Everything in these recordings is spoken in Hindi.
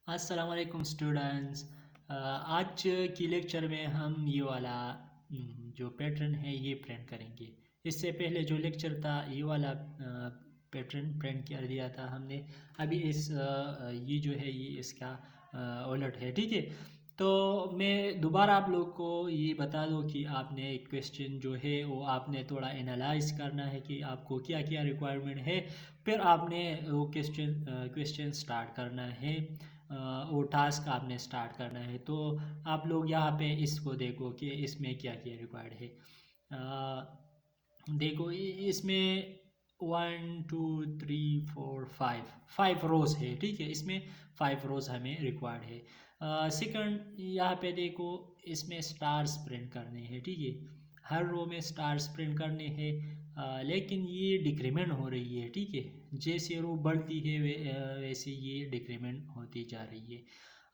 अस्सलाम वालेकुम स्टूडेंट्स। आज की लेक्चर में हम ये वाला जो पैटर्न है ये प्रिंट करेंगे। इससे पहले जो लेक्चर था ये वाला पैटर्न प्रिंट कर दिया था हमने। अभी ये जो है ये इसका उलट है, ठीक है। तो मैं दोबारा आप लोग को ये बता दूं कि आपने क्वेश्चन जो है वो आपने थोड़ा एनालाइज करना है कि आपको क्या क्या रिक्वायरमेंट है। फिर आपने वो क्वेश्चन स्टार्ट करना है, वो टास्क आपने स्टार्ट करना है। तो आप लोग यहाँ पे इसको देखो कि इसमें क्या क्या रिक्वायर्ड है। देखो इसमें 1 2 3 4 5 5 रोज है, ठीक है। इसमें 5 रोज हमें रिक्वायर्ड है। सेकंड यहाँ पे देखो, इसमें स्टार्स प्रिंट करने हैं, ठीक है। हर रो में स्टार्स प्रिंट करने हैं, लेकिन ये डिक्रीमेंट हो रही है, ठीक है। जैसे रो बढ़ती है वैसे ये डिक्रीमेंट होती जा रही है।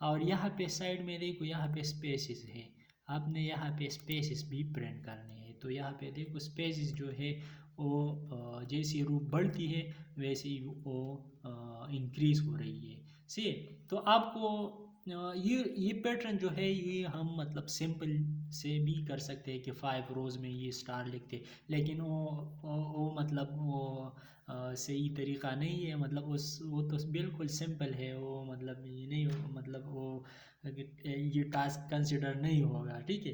और यहाँ पे साइड में देखो, यहाँ पे स्पेसिस है। आपने यहाँ पे स्पेसिस भी प्रिंट करने हैं। तो यहाँ पे देखो स्पेसिस जो है वो जैसी रो बढ़ती है वैसे ही वो इंक्रीज हो रही है। सी तो आपको ये पैटर्न जो है ये हम मतलब सिंपल से भी कर सकते हैं कि 5 रोज में ये स्टार लिखते, लेकिन वो मतलब वो सही तरीका नहीं है। मतलब वो तो बिल्कुल सिंपल है, वो मतलब ये नहीं मतलब वो ये टास्क कंसिडर नहीं होगा, ठीक है।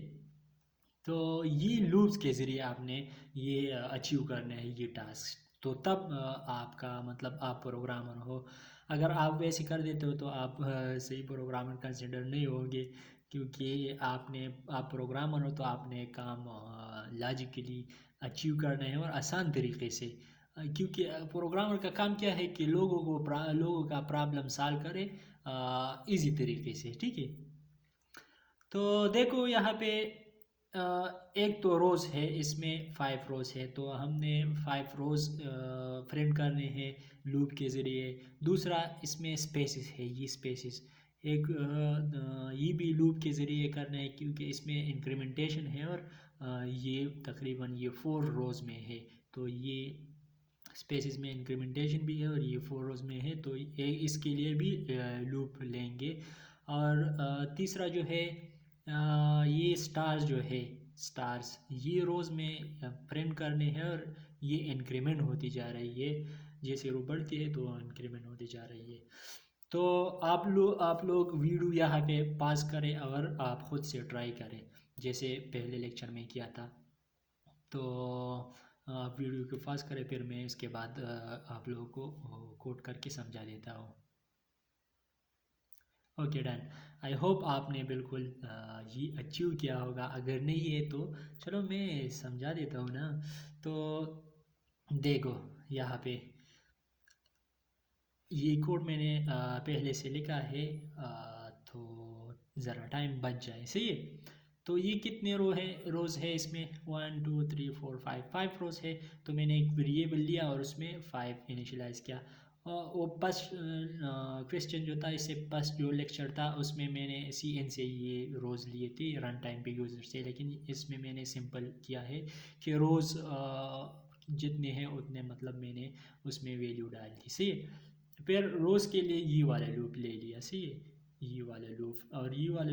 तो ये लूप्स के ज़रिए आपने ये अचीव करना है ये टास्क। तो तब आपका मतलब आप प्रोग्रामर हो। अगर आप वैसे कर देते हो तो आप सही प्रोग्रामर कंसिडर नहीं होगे, क्योंकि आप प्रोग्रामर हो तो आपने काम लॉजिकली अचीव करना है और आसान तरीके से। क्योंकि प्रोग्रामर का काम क्या है कि लोगों का प्रॉब्लम सॉल्व करे इजी तरीके से, ठीक है। तो देखो यहाँ पे एक तो रोज़ है, इसमें 5 रोज़ है, तो हमने 5 रोज़ प्रिंट करने हैं लूप के ज़रिए। दूसरा इसमें स्पेसिस है, ये स्पेसिस ये भी लूप के ज़रिए करना है, क्योंकि इसमें इंक्रीमेंटेशन है और ये तकरीबन ये 4 रोज़ में है। तो ये स्पेसिस में इंक्रीमेंटेशन भी है और ये 4 रोज़ में है, तो इसके लिए भी लूप लेंगे। और तीसरा जो है ये स्टार्स जो है, स्टार्स ये रोज़ में प्रिंट करने हैं और ये इंक्रीमेंट होती जा रही है। जैसे रो बढ़ती है तो इंक्रीमेंट होती जा रही है। तो आप लोग वीडियो यहाँ पे पास करें और आप खुद से ट्राई करें जैसे पहले लेक्चर में किया था। तो आप वीडियो को पास करें, फिर मैं इसके बाद आप लोगों को कोड करके समझा देता हूँ। Okay done. आई होप आपने बिल्कुल ये अचीव किया होगा। अगर नहीं है तो चलो मैं समझा देता हूँ ना। तो देखो यहाँ पे ये कोड मैंने पहले से लिखा है, तो ज़रा टाइम बच जाए, सही है। तो ये कितने रोज़ है इसमें 1 2 3 4 5 रोज़ है। तो मैंने एक वेरिएबल लिया और उसमें 5 इनिशियलाइज़ किया। और वो फर्स्ट क्वेश्चन जो था, इससे फर्स्ट जो लेक्चर था उसमें मैंने CN से ये रोज़ लिए थे रन टाइम पे यूज़र से, लेकिन इसमें मैंने सिंपल किया है कि रोज़ जितने हैं उतने मतलब मैंने उसमें वैल्यू डाल दी, सही है। फिर रोज़ के लिए ये वाला लूप ले लिया, सही है। ये वाला लूप और ये वाला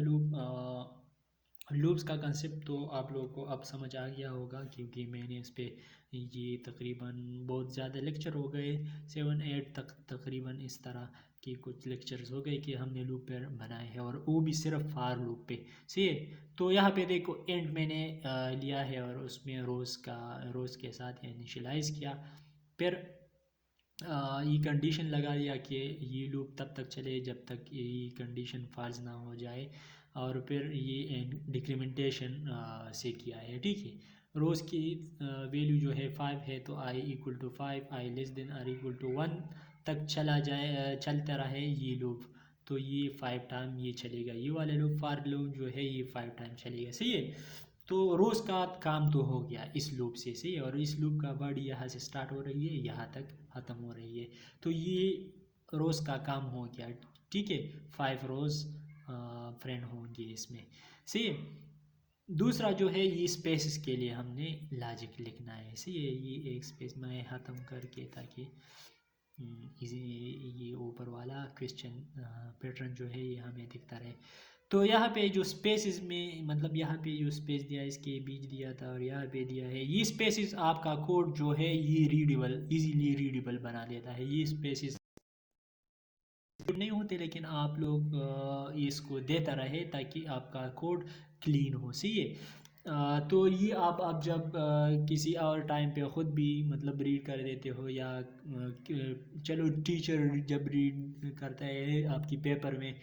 लूप्स का कंसेप्ट तो आप लोगों को अब समझ आ गया होगा, क्योंकि मैंने इस पे ये तकरीबन बहुत ज़्यादा लेक्चर हो गए, 7 8 तक तकरीबन इस तरह के कुछ लेक्चर्स हो गए कि हमने लूप पर बनाए हैं, और वो भी सिर्फ फार लूप पे, सही है। तो यहाँ पे देखो एंड मैंने लिया है और उसमें रोज़ के साथ इनिशियलाइज़ किया। फिर ये कंडीशन लगा दिया कि ये लूप तब तक चले जब तक ये कंडीशन फॉल्स ना हो जाए। और फिर ये डिक्रीमेंटेशन से किया है, ठीक है। रोज़ की वैल्यू जो है 5 है, तो i equal to 5, i less than or equal to 1 तक चलता रहे ये लूप। तो ये 5 टाइम ये चलेगा, ये वाला लूप फॉर लूप जो है ये 5 टाइम चलेगा, सही है। तो रोज़ का काम तो हो गया इस लूप से, सही है। और इस लूप का बॉडी यहाँ से स्टार्ट हो रही है, यहाँ तक ख़त्म हो रही है। तो ये रोज़ का काम हो गया, ठीक है। 5 रोज़ फ्रेंड होंगे इसमें, सही है। दूसरा जो है ये स्पेस के लिए हमने लॉजिक लिखना है, सही है। ये एक स्पेस में ख़त्म करके ताकि इसी ये ऊपर वाला क्वेश्चन पैटर्न जो है ये हमें दिखता रहे। तो यहाँ पे जो स्पेसिस में मतलब यहाँ पे जो स्पेस दिया है इसके बीच दिया था और यहाँ पे दिया है, ये स्पेसिस आपका कोड जो है ये रीडेबल इजीली रीडेबल बना देता है। ये स्पेसिस नहीं होते लेकिन आप लोग इसको देता रहे ताकि आपका कोड क्लीन हो, सही है। तो ये आप जब किसी और टाइम पे ख़ुद भी मतलब रीड कर देते हो या चलो टीचर जब रीड करता है आपकी पेपर में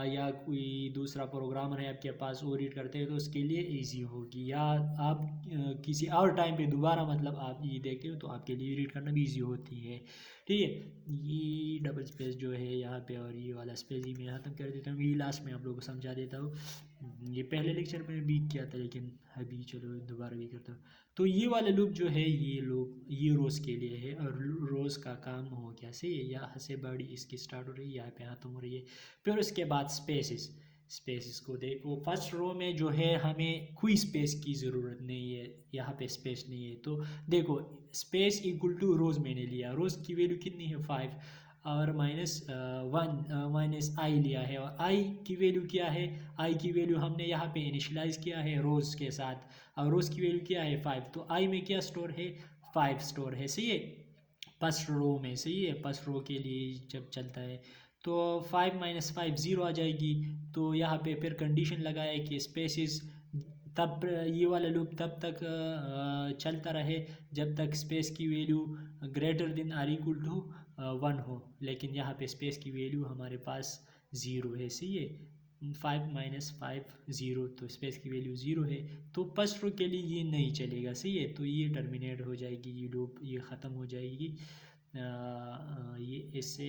या कोई दूसरा प्रोग्रामर है आपके पास वो रीड करते हैं तो उसके लिए इजी होगी। या आप किसी और टाइम पे दोबारा मतलब आप ये देखते हो तो आपके लिए रीड करना भी इजी होती है, ठीक है। ये डबल स्पेस जो है यहाँ पे और ये वाला स्पेस ही मैं ख़त्म कर देता हूँ। ये लास्ट में आप लोगों को समझा देता हूँ। ये पहले लेक्चर में भी किया था लेकिन अभी चलो दोबारा भी करता हूँ। तो ये वाला लूप जो है ये रोज़ के लिए है और रोज़ का काम हो गया, सही है। यहाँ से बड़ी इसकी स्टार्ट हो रही है, यहाँ पे ख़त्म हो रही है। फिर उसके बाद स्पेसिस को देखो। फर्स्ट रो में जो है हमें कोई स्पेस की ज़रूरत नहीं है, यहाँ पे स्पेस नहीं है। तो देखो स्पेस इक्वल टू रोज़ मैंने लिया, रोज़ की वैल्यू कितनी है 5 और -1 माइनस आई लिया है और आई की वैल्यू क्या है, आई की वैल्यू हमने यहाँ पे इनिशलाइज किया है रोज़ के साथ और रोज़ की वैल्यू क्या है 5। तो आई में क्या स्टोर है 5 स्टोर है, सही है। फर्स्ट रो में, सही है। फर्स्ट रो के लिए जब चलता है तो 5 - 5 0 आ जाएगी। तो यहाँ पे फिर कंडीशन लगाया कि स्पेसिस तब ये वाला लूप तब तक चलता रहे जब तक स्पेस की value greater than or equal to 1 हो। लेकिन यहाँ पे स्पेस की वैल्यू हमारे पास 0 है, सही है। 5 - 5 0 तो स्पेस की वैल्यू 0 है। तो फर्स्ट रो के लिए ये नहीं चलेगा, सही है। तो ये टर्मिनेट हो जाएगी, ये लूप ये ख़त्म हो जाएगी। ये इससे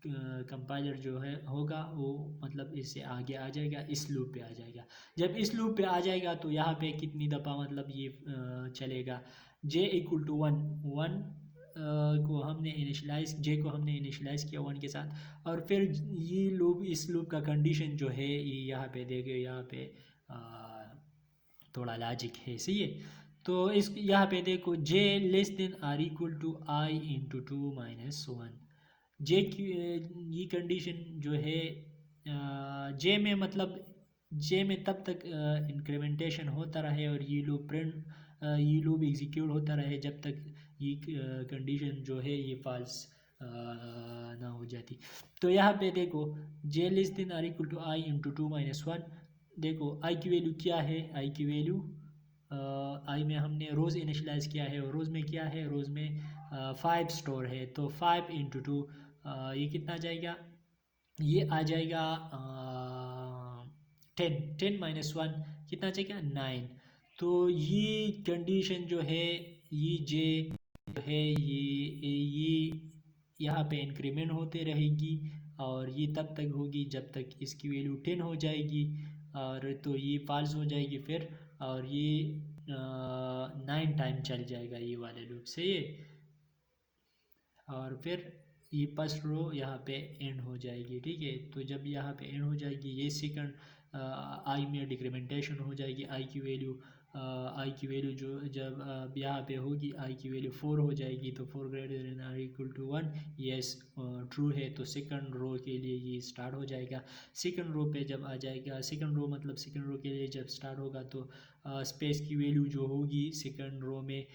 कंपाइलर जो है होगा वो मतलब इससे आगे आ जाएगा, इस लूप पे आ जाएगा। जब इस लूप पे आ जाएगा तो यहाँ पे कितनी दफ़ा मतलब ये चलेगा j इक्वल टू 1 को हमने इनिशलाइज किया 1 के साथ। और फिर ये लूप इस लूप का कंडीशन जो है ये यहाँ पे देखे, यहाँ पे थोड़ा लॉजिक है, सही है। तो इस यहाँ पे देखो j less than or equal to i into 2 minus 1। J की ये कंडीशन जो है जे में मतलब जे में तब तक इंक्रीमेंटेशन होता रहे और ये लूप एग्जीक्यूट होता रहे जब तक ये कंडीशन जो है ये फॉल्स ना हो जाती। तो यहाँ पे देखो j less than or equal to i into 2 minus 1। देखो आई की वैल्यू क्या है, आई की वैल्यू आई में हमने रोज़ इनिशलाइज किया है और रोज़ में क्या है, रोज़ में 5 स्टोर है। तो 5 इंटू 2 ये कितना आ जाएगा, ये आ जाएगा 10 माइनस 1 कितना आ जाएगा 9। तो ये कंडीशन जो है ये जे जो है ये यहाँ पे इंक्रीमेंट होते रहेगी और ये तब तक होगी जब तक इसकी वैल्यू 10 हो जाएगी और तो ये फॉल्स हो जाएगी फिर और ये 9 टाइम चल जाएगा ये वाले लूप से ये। और फिर ये फर्स्ट रो यहाँ पे एंड हो जाएगी, ठीक है। तो जब यहाँ पे एंड हो जाएगी ये सेकंड आई में डिक्रीमेंटेशन हो जाएगी। आई की वैल्यू जो जब यहाँ पे होगी आई की वैल्यू 4 हो जाएगी। तो 4 greater than or equal to 1 yes true है। तो सेकंड रो के लिए ये स्टार्ट हो जाएगा। सेकंड रो पे जब आ जाएगा, सेकंड रो मतलब सेकंड रो के लिए जब स्टार्ट होगा तो स्पेस की वैल्यू जो होगी सेकंड रो में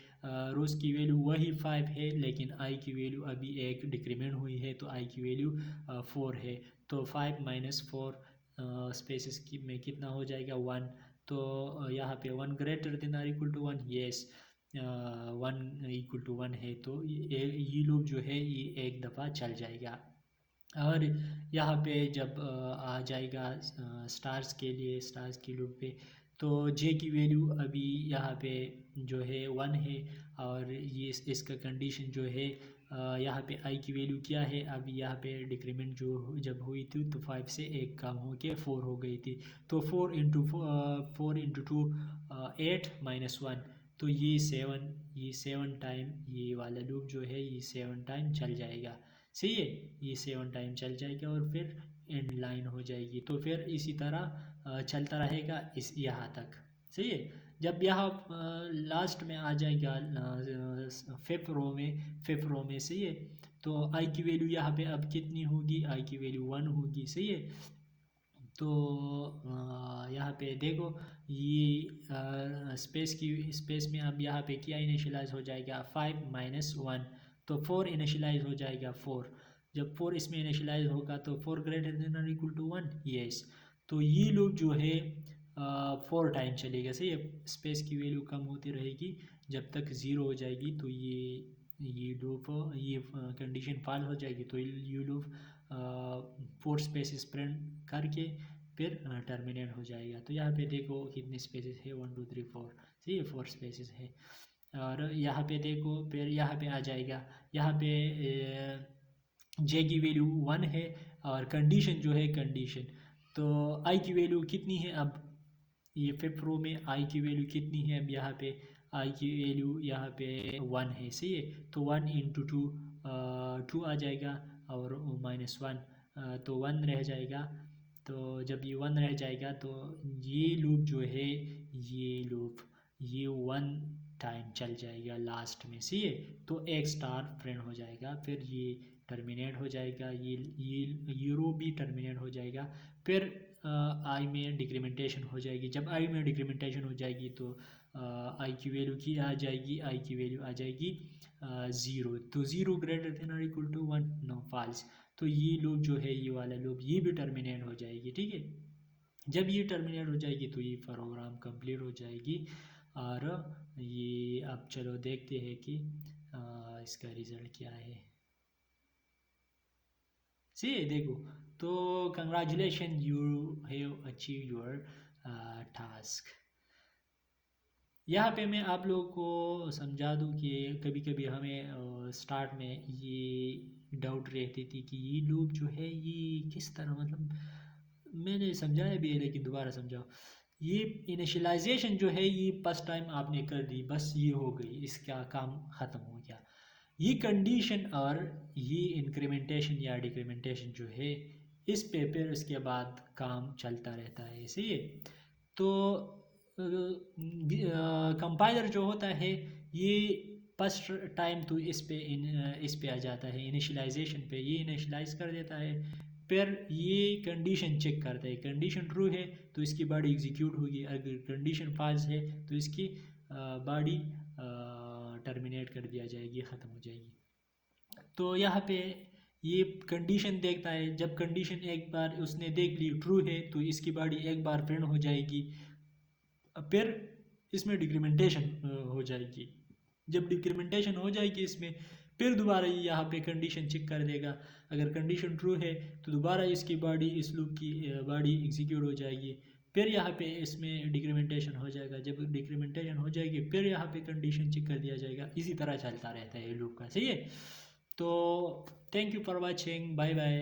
रोज़ की वैल्यू वही 5 है लेकिन आई की वैल्यू अभी एक डिक्रीमेंट हुई है तो आई की वैल्यू 4 है। तो 5 माइनस 4 स्पेसिस की में कितना हो जाएगा 1। तो यहाँ पे 1 greater than or equal to 1 yes 1 equal to 1 है। तो ये लूप जो है ये एक दफ़ा चल जाएगा। और यहाँ पे जब आ जाएगा स्टार्स के लिए, स्टार्स की लूप पे तो जे की वैल्यू अभी यहाँ पे जो है 1 है और ये इसका कंडीशन जो है यहाँ पे आई की वैल्यू क्या है, अभी यहाँ पे डिक्रीमेंट जो जब हुई थी तो 5 से एक कम हो के 4 हो गई थी। तो 4 इंटू 2 8 माइनस 1। तो ये 7 टाइम ये वाला लूप जो है ये 7 टाइम चल जाएगा, सही है। ये 7 टाइम चल जाएगा और फिर एंड लाइन हो जाएगी। तो फिर इसी तरह चलता रहेगा इस यहाँ तक, सही है। जब यहाँ लास्ट में आ जाएगा फिफ्थ रो में, सही है। तो आई की वैल्यू यहाँ पे अब कितनी होगी, आई की वैल्यू 1 होगी, सही है। तो यहाँ पे देखो ये स्पेस में अब यहाँ पे क्या इनिशियलाइज हो जाएगा, 5 - 1, तो 4 इनिशियलाइज हो जाएगा, 4। जब 4 इसमें इनिशियलाइज होगा तो 4 ग्रेटर देन और इक्वल टू 1, यस। तो ये लूप जो है 4 टाइम चलेगा, सही है। स्पेस की वैल्यू कम होती रहेगी जब तक 0 हो जाएगी, तो ये लूप ये कंडीशन फॉल हो जाएगी, तो ये लूप 4 स्पेसिस प्रिंट करके फिर टर्मिनेट हो जाएगा। तो यहाँ पे देखो कितने स्पेसेस है, 1 2 3 4, सही है, 4 स्पेसेस है। और यहाँ पे देखो फिर यहाँ पे आ जाएगा, यहाँ पे जे की वैल्यू 1 है, और कंडीशन जो है कंडीशन, तो आई की वैल्यू कितनी है अब, ये 5th रो में आई की वैल्यू कितनी है, अब यहाँ पे आई की वैल्यू यहाँ पे 1 है, सही है। तो 1 × 2 2 आ जाएगा, और -1 तो 1 रह जाएगा। तो जब ये 1 रह जाएगा तो ये लूप जो है, ये लूप ये 1 टाइम चल जाएगा लास्ट में, सही है। तो एक स्टार प्रिंट हो जाएगा, फिर ये टर्मिनेट हो जाएगा, ये रो भी टर्मिनेट हो जाएगा। फिर आई में डिक्रीमेंटेशन हो जाएगी। जब आई में डिक्रीमेंटेशन हो जाएगी तो आई की वैल्यू की आ जाएगी, आई की वैल्यू आ जाएगी 0। तो 0 ग्रेटर देन और इक्वल टू 1, नो फॉल्स। तो ये लूप जो है, ये वाला लूप, ये भी टर्मिनेट हो जाएगी, ठीक है। जब ये टर्मिनेट हो जाएगी तो ये प्रोग्राम कंप्लीट हो जाएगी। और ये अब चलो देखते हैं कि इसका रिज़ल्ट क्या है। सी देखो, तो congratulation, you have achieve your task. यहाँ पे मैं आप लोगों को समझा दूँ कि कभी कभी हमें स्टार्ट में ये डाउट रहती थी कि ये लूप जो है ये किस तरह, मतलब मैंने समझाया भी है लेकिन दोबारा समझाओ। ये इनिशियलाइजेशन जो है ये फर्स्ट टाइम आपने कर दी, बस ये हो गई, इसका काम ख़त्म हो गया। ये कंडीशन और ये इंक्रीमेंटेशन या डिक्रीमेंटेशन जो है, इस पे फिर उसके बाद काम चलता रहता है, सही है। तो कंपाइलर जो होता है ये फर्स्ट टाइम तो इस पे आ जाता है, इनिशियलाइजेशन पे ये इनिशियलाइज कर देता है। फिर ये कंडीशन चेक करता है, कंडीशन ट्रू है तो इसकी बॉडी एग्जीक्यूट होगी, अगर कंडीशन फॉल्स है तो इसकी बॉडी टर्मिनेट कर दिया जाएगी, ख़त्म हो जाएगी। तो यहाँ पे ये कंडीशन देखता है, जब कंडीशन एक बार उसने देख ली ट्रू है तो इसकी बॉडी एक बार प्रिंट हो जाएगी, फिर इसमें डिक्रीमेंटेशन हो जाएगी। जब डिक्रीमेंटेशन हो जाएगी इसमें, फिर दोबारा ये यहाँ पे कंडीशन चेक कर देगा, अगर कंडीशन ट्रू है तो दोबारा इसकी बॉडी, इस लूप की बॉडी एग्जीक्यूट हो जाएगी। फिर यहाँ पे इसमें डिक्रीमेंटेशन हो जाएगा, जब डिक्रीमेंटेशन हो जाएगी फिर यहाँ पे कंडीशन चेक कर दिया जाएगा, इसी तरह चलता रहता है लूप का, सही है। तो thank you for watching, bye bye.